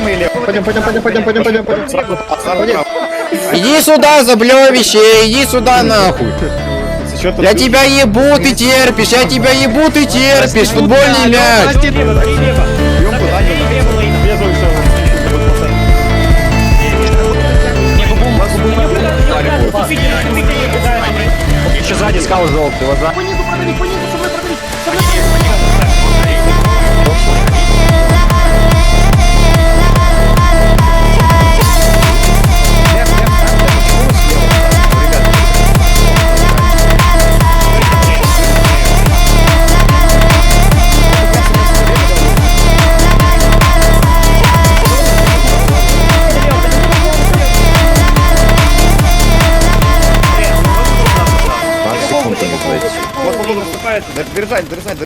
мы лев. Пойдем. Иди сюда, заблевище, иди сюда нахуй. Я тебя ебу, ты терпишь, я тебя ебу, ты терпишь, футбольный мяч. Еще сзади скал желтый, вот за. Вот он наступает. Держать.